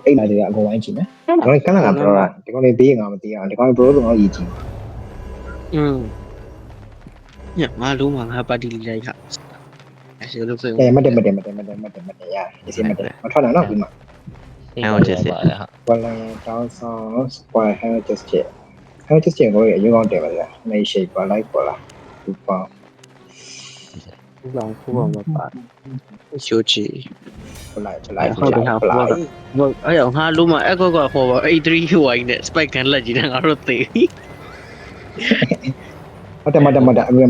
အိတ်လာတွေကအကုန်ဝိုင်းကြည့်မယ်ဒီကောင်ကန်းလာဘရောလားဒီကောင်လေးဘေးငါမသိအောင်ဒီကောင်ဘရောဆိုတော့ရည်ကြည့်ညငါလုံးမှာငါပါတီလီလိုက်ခအဲ့လိုဆိုမတ်ရအစီမတ်မထွက်လာတော့ဒီမှာ one line down sound square hand gesture hand gesture ကိုအရင်ကောင်းတယ်ပါဗျာနေရှိပါလိုက်ပေါ်လာဒီပေါင်းလောင်ခိုးအောင်ပါရှိုးချီဟုတ်လားဟုတ်တယ်ဟာဟုတ်အဲ့ငါလုံးမှာအဲ့ကောကခေါ်ပါ83 wine နဲ့ spike ကန်လက်ကြီးနဲ့ငါတို့သေးမတ်အမေ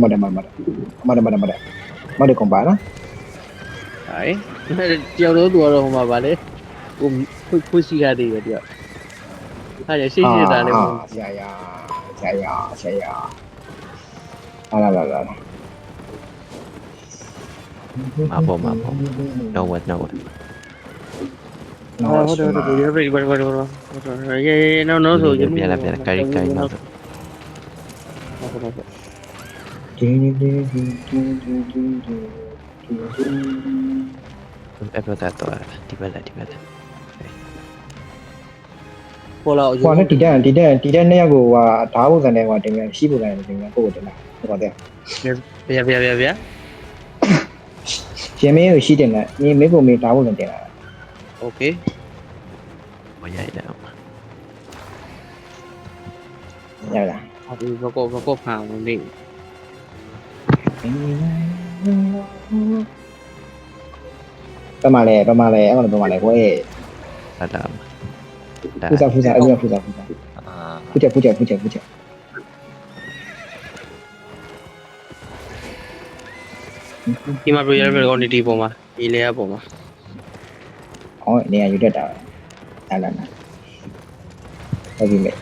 မတ်ကွန်ပါနော်ဟဲ့တယောက်တော့သူကတော့ဟိုမှာဗာလေခုစီရသေးတယ်တယောက်အဲ့ရှိတာလည်းဆရာဟာလာมาบ่ no what ဟုတ်တယ်no ဆိုရင်ပြန်လာကာရီနောက်အဲ့ဘက်ကတော့ဒီဘက်လာပေါ်လာဟိုနဲ့တီတန်နှစ်ယောက်ကိုဟာဓာတ်ပုံစံနဲ့ဟိုတင်ပြန်ရှိပုံစံနဲ့တင်ပြန်ကိုယ်တင်လာဟုတ်တယ်ဗျာရှင်မင်းကိုရှိတင်လာမင်းကိုမေးဓာတ်ပုံစံတင်လာโอเคမရိုက်တယ်ရလားဒီဘကောဖာဝင်နေပမာလဲအဲ့မှာပမာလဲကိုယ်အဲ့ဒါဖူးစားအဲ့ဒါဖူးစားဖူးချက်ဒီမှာ player ပဲကောဒီပေါ်မှာဒီလေရပေါ်မှာဟောနေရာယူတတ်တာလာဟုတ်ပြီလေ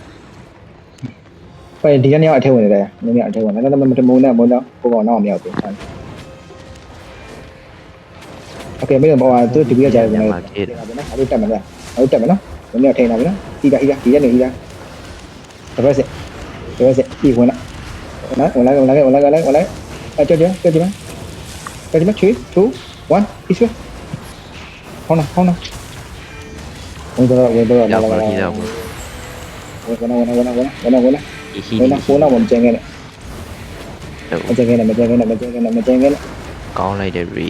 ပဲဒီကနေ့အထက်ဝင်နေတယ်နည်းနည်းအထက်ဝင်တယ်မတမုံနဲ့မုံတော့ကိုကောင်တော့မရောက်ဘူးโอเคမင်းဘောသူဒီပြကြရတယ်နော်အဲ့လိုတက်မလားနော်မင်းထိန်တာပြီနော်ဒီကနေတပတ်စစ်ဒီဝင်လာဝင်လာအဲ့ကြောက်ချွေ2 1 is it ဟောနာဝင်တော့ရောက်ပါပြီတော့ဝင်မကျန်ခဲ့နဲ့ကောင်းလိုက်တယ်ရီ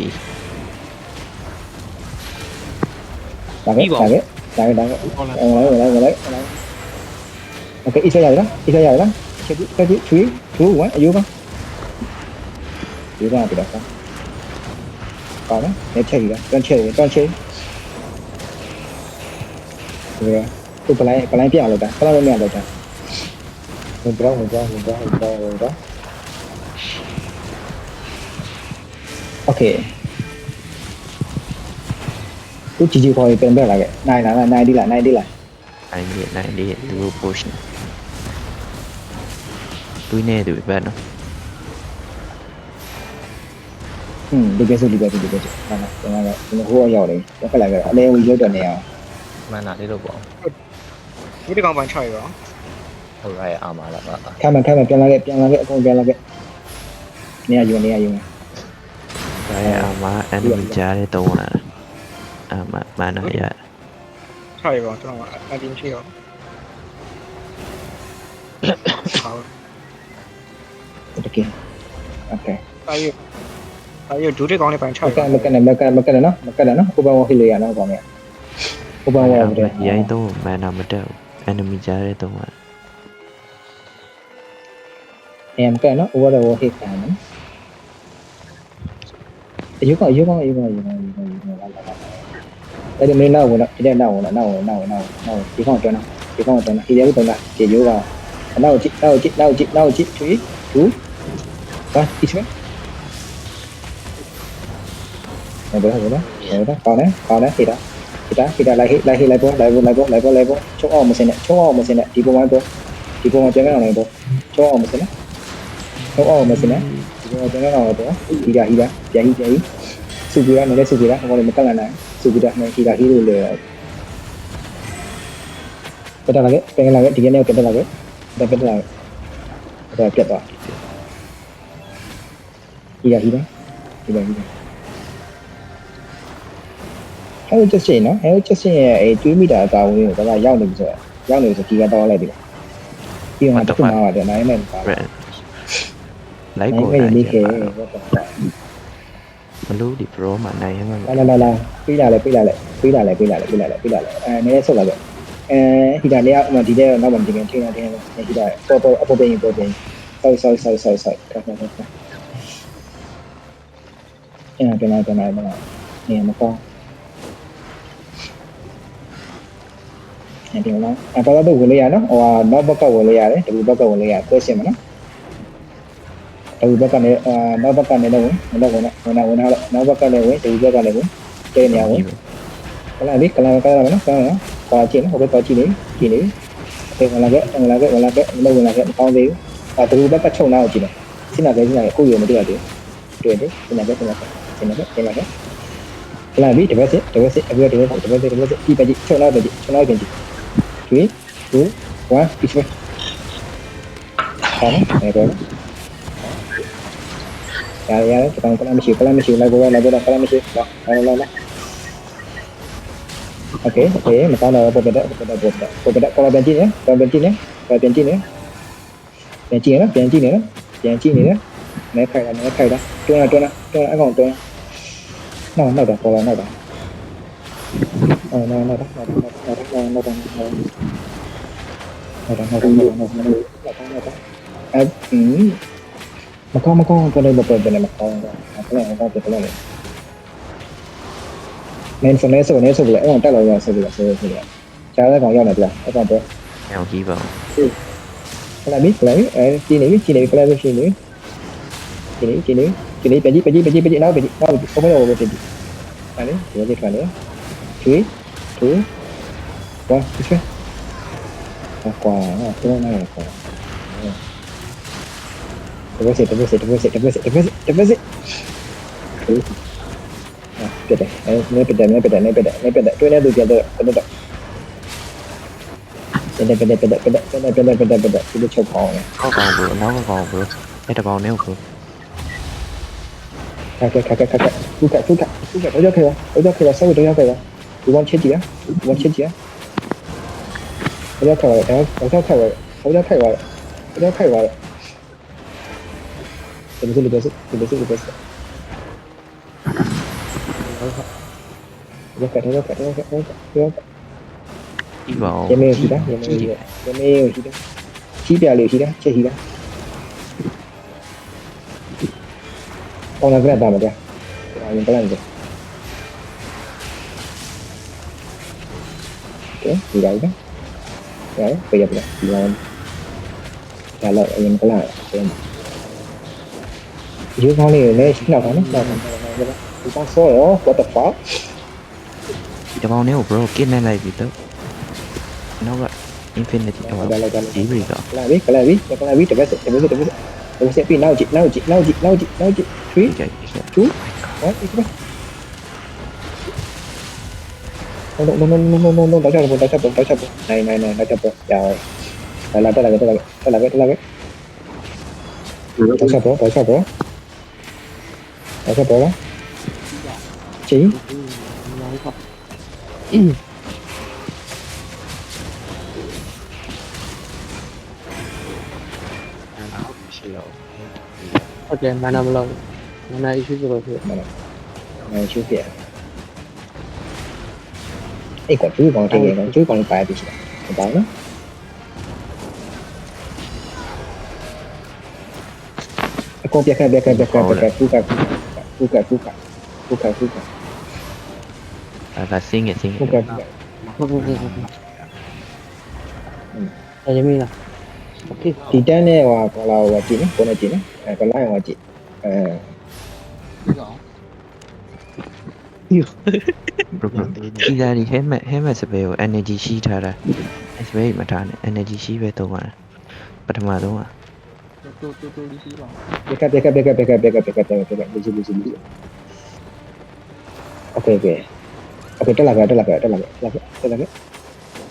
ဒါကโอเคisaရလားချက်2 1အယူပါဒီကပြတာကောင်းတယ်ချက်ကြီးလားတွန်းချက်သူပလိုင်းပြလို့တာပလိုင်းမရတော့တာဝင်တော့โอเคသူကြည့်ခေါ်ပြန်ပြလာခဲ့နိုင်ဒီလားနိုင်ဒီ push တွင်းနေတယ်ပဲနော်ဒီကိစ္စဒီပဲဟာဟိုရောက်တယ်ခက်လာကြအလဲဝင်ရောက်တယ်နေအောင်မှန်တာလေးတော့ပေါ့ဒီတကောင်ပန်6ရောဟုတ်ရဲ့အာမလားပါခံမပြန်လာခဲ့အကုန်ပြန်လာခဲ့နေရာယူဒါရဲ့အာမ enemy ကြားတဲ့တုံးလာအာမမနာရ6ရောကျွန်တော်အတင်းရှိရောโอเคအဲ့ဒူတဲ့ကောင်လေးပန်6မကနဲ့နော် open wall ဟိလေရနော်ကောင်မြ open wall ပဲရိုင်းတော့မနာမတက်ဘူး enemy ကြားတဲ့တုံးလာမကနော် over the wall ဟိခံနော်အယူကောအဲ့ဒီမင်းနောက်ဝင်တော့ဒီတဲ့နောက်ဝင်ဒီကောင်တွန်းဒီရဲကတော့ကြေရိုးကနောက်ကြည့်3 2 1 is it ကောင်းတယ်ဟိတာလိုက်ပေါ်ချုံအောင်မစင်းနဲ့ဒီပုံမှာပြန်ခဲ့အောင်လိုက်ပေါ်ချုံအောင်မစင်းနဲ့ဒီပုံမှာပြန်ခဲ့အောင်လိုက်ပေါ်ဟိတာပြန်စုပြရနေတဲ့စုပြတာဟိုလည်းမကန့်နိုင်စုပြတာနဲ့ဟိတာဟိလို့လေတက်လာခဲ့ဒီကနေ့တက်လာခဲ့ဒါပြတ်သွားဟိတာ โ ဟဲ့ချက်ချင်းနော်ဟဲ့ချက်ချင်းရဲ့အဲတွေးမိတာအကောင်လေးကိုဒါကရောက်နေပြီဆိုဒီကတော့လိုက်ပြီပြီးတော့တစ်ခုမှပါတယ်နိုင်မယ်ပါ လိုက် နိုင် ပေါ် မယ် နိုင် နေ ချ ခေ င်ပါမလို့ဒီ pro မှာနိုင်ရမှာ လာပေးလာလေအဲနည်းဆုတ်လာကြဟီတာလေးကဒီတဲ့နောက်မှဒီကထိနေဟီတာပေါ်အပေါ်ပြင်ဆောက်ခါကျွန်တော်နေမကောင်းဒီမှာအပေါ်တော့ဝင်လေရနော်ဟိုနောက်ဘက်ကဝင်လေရတယ်ဒီဘက်ကဝင်လေရကွဲရှင်းမနော်ဒီဘက်ကနေနောက်ဘက်ကနေတော့ဝင်နောက်ဘက်ကလည်းဝင်ဒီဘက်ကလည်းဝင်တဲနေအောင်ကလာမနော်ကွာကြည့်နော်ဟိုဘက်ကကြည့်နေဝင်လာခဲ့မကောင်းသေးဘူးဒီဘက်ကချုံလာကြည့်တယ်စင်နာပဲကိုရုံမတွေ့ရသေးတွေ့တယ်စင်နာပဲကလာပြီဒီဘက်စစ်အပြည့်ဒီဘက်ဒီပဲကြည့်ချုံလာပဲကြည့်3 2 1 peace ဟောနေတော့ရတယ်ကျွန်တော်ကလည်းမရှိလိုက်ပေါ်လာတော့ကလည်းမရှိလာโอเคမကောင်းတော့ပေါ်တော့ကလည်းပြန်ကြည့်နေပြန်ကြည့်နေနဲခိုက်တာတွန်းအကောင်တွန်းနောက်တော့ပေါ်လာနောက်တော့နောက်မကောင်းပေါ်တယ်မကောင်းတော့နင်းစနေဆိုလေအဲ့တက်လာရဆိုပြီးကြားတဲ့ကောင်ရောက်နေပြီအဲ့ကောင်တော့ ညောင်ကြီးပါ ကလာပြီအဲကြည့်နေကလာပြီကြည့်နေပဲကြည့်နောက်ပဲဘုံတော့ပဲကြည့်အဲ့လေဒီထွက်နေ3 2 1 peace ကွာတော့နေကွာတပတ်စစ်ပြတယ်နေပြတယ်တွင်းနေသူပြတော့ဒီချုပ်ပေါင်း ကောက်ကောင်ဘူးအနောက်ကကောင်ဘူးအဲ့တကောင်နဲ့ဘူး ခါဖူးကတော့ရောက်ခဲ့ဆောက်တော့ရောက်ခဲ့ဒီဝန်ချစ်ကြီးရောက်ခဲ့ရောက်ခဲ့ဒီလိုပဲရောက်ခဲ့ ဒီပါအောင် ရေမေးရှိတာရှိပြလေးရှိတာချက်ရှိတာပေါနာကရတာမကြရင်ပလန်ကြโอเคဒီလိုက်ပဲပြရပြဒီလိုက်ဒါတော့အရင်ကလာယူကောင်းလေးလည်းရှိတော့နော်ဒီတော့ဆောရော what the fuck ဒီတကောင်နဲ့ bro ကင်းနေလိုက်ပြီတော့နောက်က infinity တော့ဒီပြီတော့ ကလာပြီတပတ်စစ်ပြီးနောက်ကြည့်3 2 1 ကြိုက် 1 တော့တော့နိုင်တော့ချက်ပေါ့ကြာလာတက်လာတော့ချက်ပေါ့ချီ ဟုတ်တယ်မနာမလို့မနာ issue ဆိုတော့ဖြစ် ရှုပ်ပြအဲ့ကကျူးကောင်တင်းကျူးကောင်ပါပြီရှိတယ်ဘာလို့အကောပြက်ဖူးကဒါစင်းငယ် ဟုတ်ရမင်းလားโอเค ဒီတန်းနဲ့ဟိုကလာဟိုကြည့်နော်ကိုနဲ့ကြည့်နော်ကလာဟိုကြည့်ဒီလာဒီ helmet စပယ်ကို energy ရှိထားတာ SPay မထားနဲ့ energy ရှိပဲသုံးရတာပထမဆုံးอ่ะ ဘက်က okay တက်လာ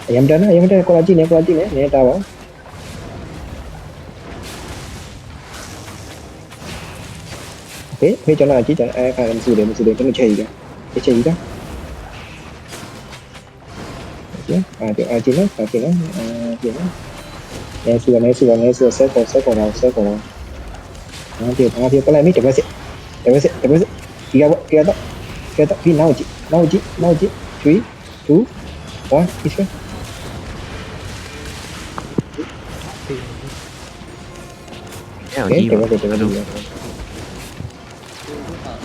အယမ်တန်ကိုလာကြည့်နေတာပါ okay ဖေးကျွန်တော်ကြည့်အဲ့ခါမစူတယ်ကျွန်တော်ချက်ကြီးတာ အောင်ကြီးပါဘယ်လို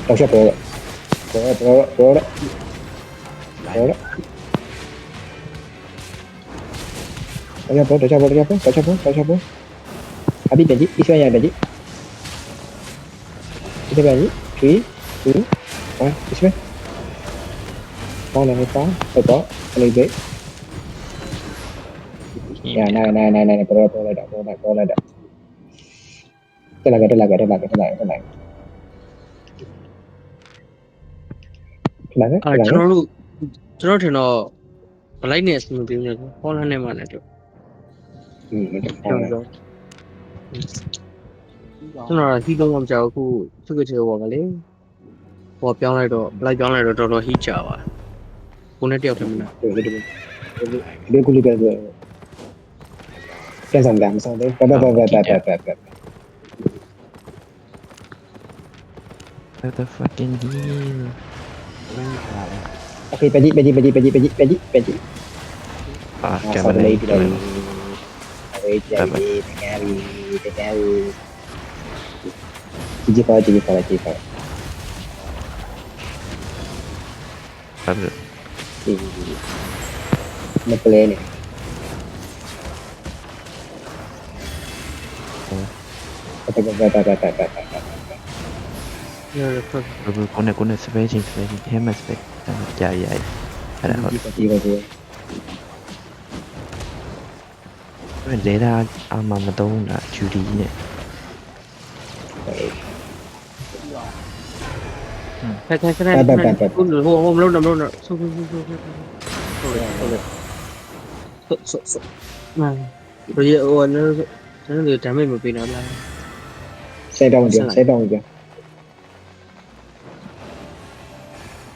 တော့ချက်ပေါ်တော့အဘိတကြီးအဆွေရတဲ့ကြီးဒီပဲကြီး3 2 1အဆွေပေါင်းနေပါတော့အလေးပဲညာနိုင်ပေါ်လိုက်တာတက်လာတက်လာအဲ့ကျွန်တော်ထင်တော့ဘလိုက်နဲ့အဆင်မပြေဘူးလေဟောလန်နဲ့မှလည်းတော့ကျွန်တော်ဟီတော့မကြောက်ခုသူ့ကချေဘောကလေဟောပြောင်းလိုက်တော့ဘလိုက်ပြောင်းလိုက်တော့တော်တော်ဟီချပါကိုနဲ့တယောက်တည်းမလား ဒီကူလီပဲပြန်ဆောင်ကြမဆောင်သေးပဲ What the fucking deal โอเคไปจิอ่ะแก ဆော มา င်း เล လေး ย ပြီးတော့အေးကြည့်တကယ်ကြီးပါ ครับ မပလဲနဲ့ပတ် ညတော့ဖတ် ကိုနဲ့စပယ်ချင်းဟဲမစပယ်ကြာရအဲ့ဒါဟုတ် ဒီပါဒီ လေဒါအာမမသုံးတာဂျူဒီနဲ့ ခက်ခုဟိုမလို့တော့ဆိုဟုတ်လေမှန်ဘယ်ဟိုနော်ကျွန်တော်တို့ဒါမဲ့မပေးတော့လား ဆက်တောင်းကြ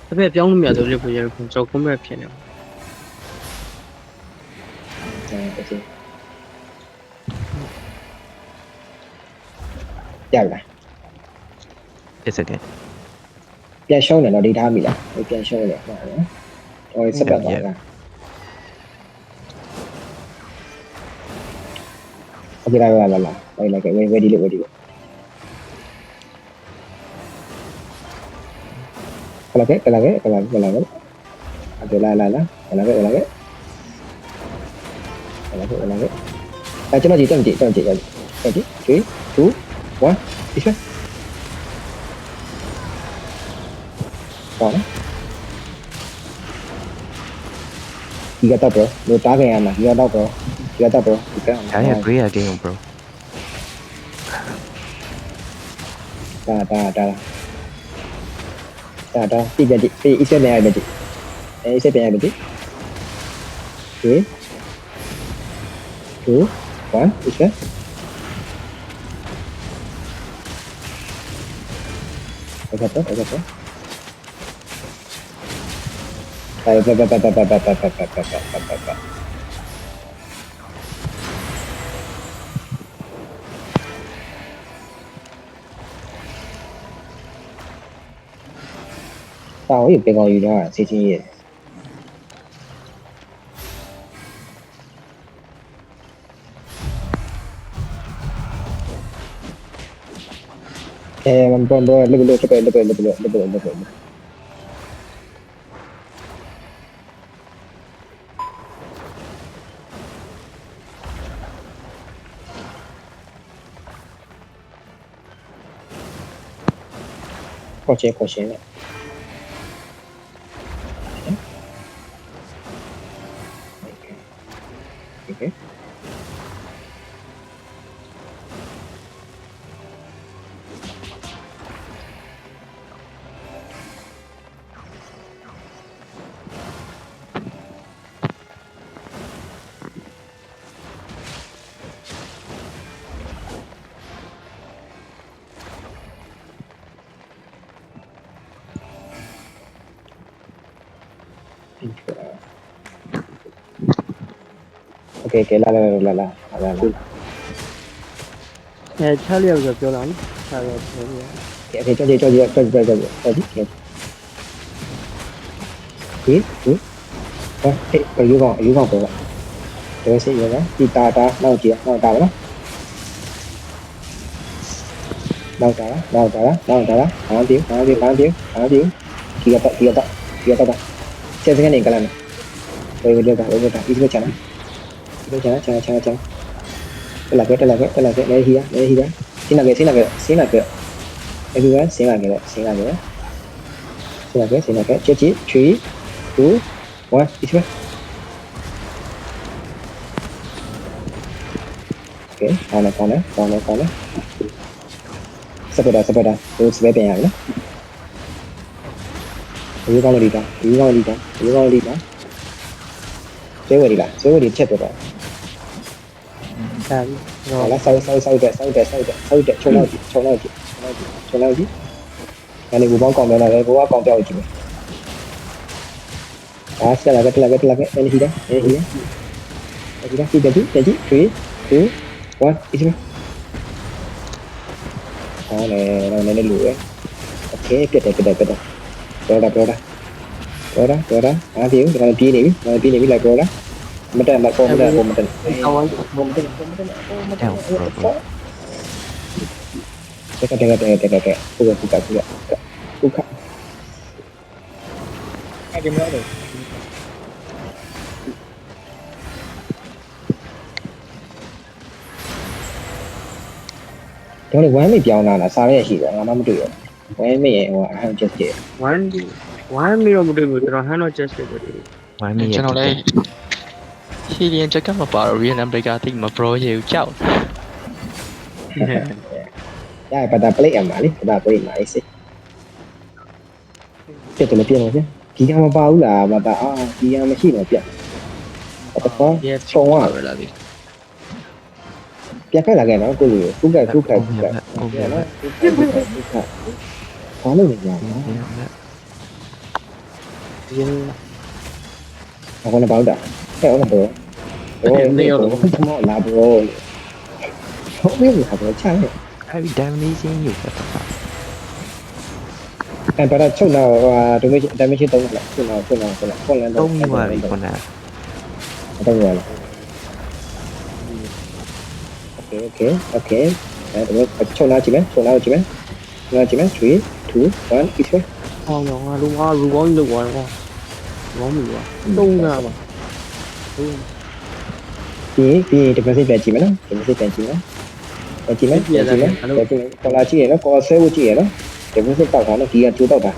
တပည့်ပြောင်းလို့မရတော့လေဘယ်ရောကျွန်တော်ကွန်မန့်ဖြစ်နေတယ် ရလား တစ်စက္ကန့် ပြန်ရှုံးတယ်နော်ဒီထားမိလားပြန်ရှုံးတယ်ဟုတ်နော်ဟိုစက်တော့လားโอเคလာလိုက်ဝေဒီလို့ကလာခဲ့အကကျွန်တော်ကြည့်3 2 1ဒီချက်ဟောနော်ဒီကတော့ bro လို့တားခင်ရမှာဒီကတော့ bro ဒီက ဒါရ great game bro တာတိကြည့်အစ်စက်ပြန်ရပြီအစ်စက်ပြန်ရပြီ3 2 1အစ်စက်အဲ့ဒါတော့တောင်းရပြန်ကောင်းယူတော့စီချင်းရဲ့มันปอนด้วยลึกๆเข้าไปลึกๆขอเช็คเนี่ยโอเค โอเคလာလာချလျောက်ဆိုပြောလာနော်ချလျောက်ပြောပြ โอเคကြောက်ကြဟေးဟေးအယူကောင်ပေါ်တော့စိရနော်ဒီတာနောက်ကြည့်နောက်တာနော်နောက်တာအားပြေဒီကတော့ကျေစကနေကလာနော်ဝေးတာဒီစချာတက်လာခဲ့လေဟီယာစင်းလာခဲ့everyone စင်းလာခဲ့ကြည့်3 2 1 it's me okay ကောင်းတယ်စပဒါကိုစပယ်ပြန်ရပြီနော်ဒီကောင်းလေးတာကျဲဝရီချက်တော့ ဒါပြီ 好了，收的，冲到底，那你不帮讲掉了，我讲掉一句。啊，下来个，你去的，3 2 1，一起吗？好嘞，那路哎，OK，别的，表达，啊，丢，让你比你来表达。မတက်မပေါ်မတက် အောင်း တဲ့ တက်ခုခအဲ့ဒီမှာလေတော့လေဝမ်းမိပြောင်းလာတာစားရရှိတယ်ငါမှမတွေ့ရဝမ်းမိရဲ့ဟိုအဟမ်းချက်တယ် ဝမ်းမီတော့မတွေ့ဘူးကျွန်တော်ဟန်တော့ just တယ် ဝမ်းမီရဲ့ ကျွန်တော်လည်းဟီလီယန်ချက်ကမပါတော့ real number ကတိတ်မ pro ရေကိုကြောက် ရပါတာ play အမှာလေပါ play မှာလေစစ်ပြတ်တယ်ပြတ်လို့ပြဒီကမပါဘူးလားမတာအာဒီကမရှိတော့ပြတ်တော့ yes ချုံရ ပဲလားဒီ ပြတ်ခဲ့လာခဲ့နော်ကိုလူကုကနော်ဘာလို့လဲညာဘာကနပေါက်တာဟဲ့အောင်တော့မလာဘရိုဟုတ်ပြီလားဘရိုချမ်း အဲ့ဒီ damage ယူတာပါ အဲ့ဒါချုပ်တော့damage တုံးလားချုပ်တော့ခွန်လန်း သုံးပါပြီခုနက တော့ရလား okay အဲ့ဒါချုပ်လာကြည့်မယ်3 2 1 it's me အောင်းတော့ငါလူကောင်းလောက်သွားတော့ဘောင်းမလို့တုံးတာပါ ဒီဒီမစစ်ပြန်ကြည့်မယ်နော်ဒီမစစ်ပြန်ကြည့်မယ်ကြည့်မယ်ပေါ်လာကြည့်ရနော်ကောဆဲဖို့ကြည့်ရနော်ဒီမစစ်တောက်တာနော်ဒီကကျိုးတောက်တာ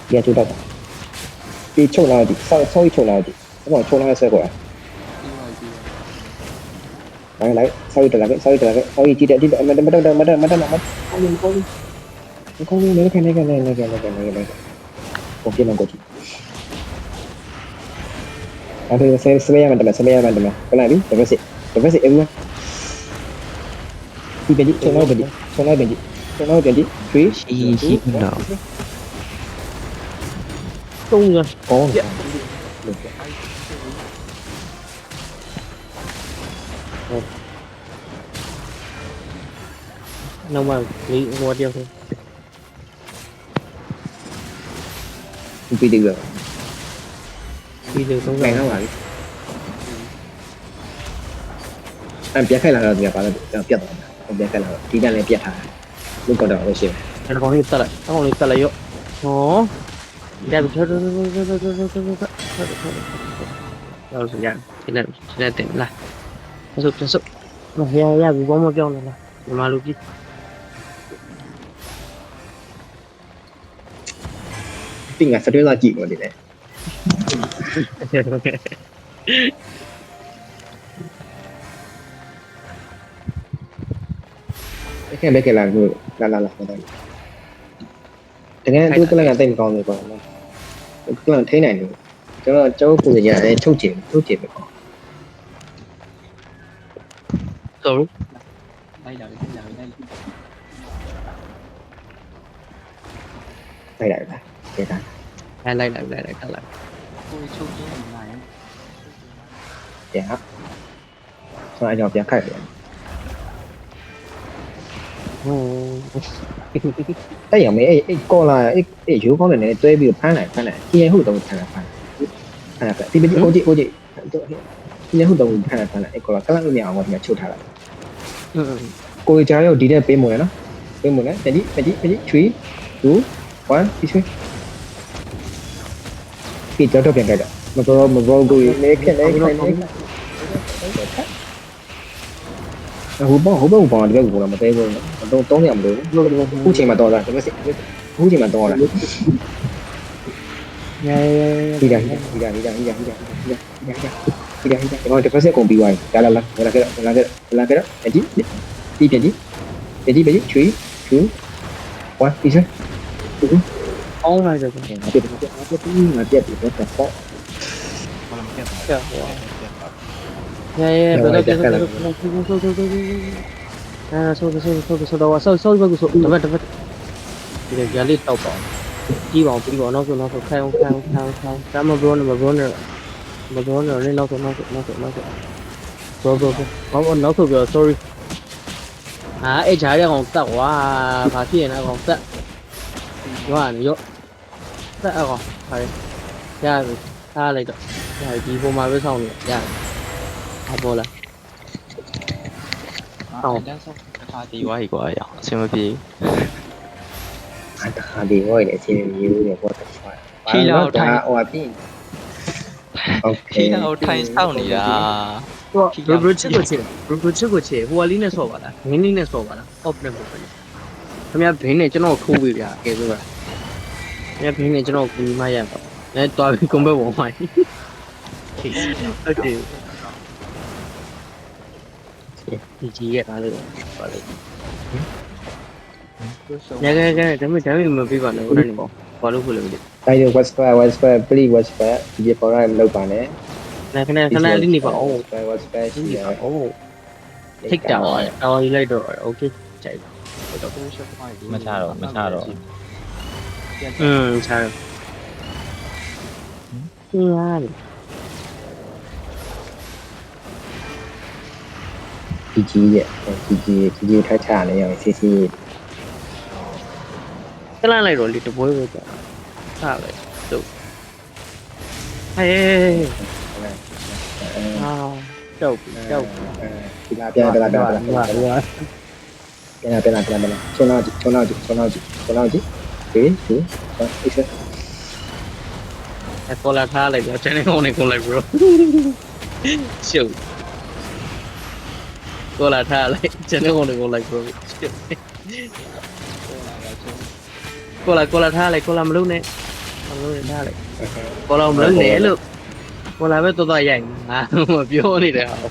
ဒီချုပ်လာကြည့်ဆောက်ချုပ်လာကြည့်ဘာချုပ်လာဆဲခေါ်တာလိုက်ဆောက်တက်လာခဲ့ဆောက်ကြည့်တယ်မတက်ကောင်းလေးနေကနေကိုပြင်းတော့ကိုကြည့်အဲ့ဒါဆဲရမှန်တယ်ကလာပြီတပတ်စစ် everyone ဒီပဲချုံတော့ပဲ3 ရှိတော့ တုံးရ ကောင်းတယ် နောက်မှလေးဟိုတယောက်ဆို ပြီးတယ်က ပြီးတယ်သုံး ခို တာ င်တော့ပါပြီအဲ့ပြက်ခိုင်လာတော့ဒီကပါတော့ပြတ်သွားတယ်ပြက်ခိုင်လာတော့ဒီကလည်းပြတ်ထားတယ်လုတ်တော့လို့ရှိတယ် အဲ့ကောင်လေးတက်လိုက်အဲ့ကောင်လေးတက်လိုက်ရောဟောဒါပြီးတော့ဆိုရဒီနဲ့တင်လာပြန်စုမဟရဘူးဘာမှပြောင်းလာလားဒီမှာလူကြီး တင်ကစတဲ့လာကြည့်လို့ဒီလေဘယ်ကလာလို့လာတကယ်သူကလည်းတိတ်မကောင်းဘူးပေါ့နော်သူကထိနိုင်တယ်ကျွန်တော်ကျောင်းကိုရရဲထုတ်ကျင်ပဲပေါ့ ဆို လိုက်တာပဲ လိုက်လားကျေတာ လိုက် ကိုချုပ်ချင်းနေလာရင် ပြန်ဟာဆိုတော့အကြောင်းပြန်ခိုက်ပြန် ဟို အဲ့ရမေးအဲ့ကောလာအဲ့ရိုးကောင်းတယ်နဲ့တွဲပြီးဖမ်းလိုက်ဒီရဟုတ်တော့ဖမ်းလိုက်ဒီပတိအိုဂျီဒီရဟုတ်တော့ဖမ်းလိုက်အဲ့ကောလာကလန့်လို့မရအောင်ဒီမှာချုပ်ထားလိုက်ကိုကြားရောက်ဒီတဲ့ပေးမွေနော်ပေးမွေနဲ့တတိ3 2 1ဒီဆွေးဒီကြောက်တော့ပြန်ကြတာမဘောကိုနေခက်နေခိုင်းနေဟိုဘောဒီဘက်ကမသေးဘူးတော့တုံးရမလို့ခုချိန်မှာတော့လာဒါပေမဲ့ခုချိန်မှာတော့လာဒီဒါဒီမှာတစ်ဖက်ဆက်ကုန်ပြီးသွားပြီလာခဲ့အကြည့်ဒီပြန်ကြည့်3 2 1ဒီဆွေး အောင်းလိုက်တယ်ကွာ ငါပြတ်ပြီတော့ပေါ့ ဟဲ့ဘယ်တော့ပြန်ဆိုတပတ်ဒီကြလေးတောက်ပါကြီးပါပြီးပါနောက်ဆိုခိုင်းအောင်ဒါမှမပြောနဲ့လည်းနောက်ဆိုဘောနောက်ဆိုပြော sorry ဟာအဲ့ဂျားရကောင်တက်ကွာဘာဖြစ်နေလဲကောင်တက်ရောရရောတက်အောင်ဟာရပြီထားလိုက်တော့ဒီပုံမှာပဲဆောင်နေရတယ်အပေါ်လာ အောင်တန်းဆုံးတစ်ခါတီးသွားပြီကွာရအောင်အဆင်မပြေ ဟာဒီဟိုလေအချင်းမျိုးတွေပေါ့တက်ဆွာဟိုအပြင်โอเค ခီလာကိုထိုင်ဆောင်နေတာ ဘရချစ်ကိုချစ်ဟိုအလီနဲ့ဆော့ပါလားငင်းလေးနဲ့ဆော့ပါလား off နဲ့ပေါ့ခင်ဗျာဘင်းနဲ့ကျွန်တော်ထိုးပေးပြကဲဆိုပါခင်ဗျာဘင်းနဲ့ကျွန်တော်ကူမရပါအဲတွားပြီးကွန်ဘက်ပေါ်မှာဟုတ်တယ်ဒီကြီးရတာလို့ပါလေညကဒါပေမဲ့မပြပါနဲ့ဟိုနေပေါ့ဘာလို့ခုလဲမသိ တိုင်း Westfire please Westfire ဒီပေါ်ရလောက်ပါနဲ့ ခဏလေးနေပါအောင် Westfire ရှိရ โอ้ထိတ်တာပါတော်ကြီးလိုက်တော့โอเคကြိုက် တော့ကိုရှေ့ဖိုင် ချားချား ဒီကြီးထားချနေရစီစီ ကလန့်လိုက်တော့လေတပွဲပဲကြာထားလိုက်တို့ဟေးအာကြောက်ဒီလာပြန်ပြန်ဆွနာကြည့်ဒီဒီ ကောလာထားလိုက်တော့ချန်နေအောင်နေကုန်လိုက် bro ရှုပ်ကောလာထားလိုက်ချန်နေအောင်နေကုန်လိုက် bro ကောလာထားလိုက်ကောလာမလုံးနဲ့ထားလိုက်ကောလာမလုံးနဲ့လို့ကောလာပဲတော်တော်ရိုက်ငါမပြောနေတယ်ဟော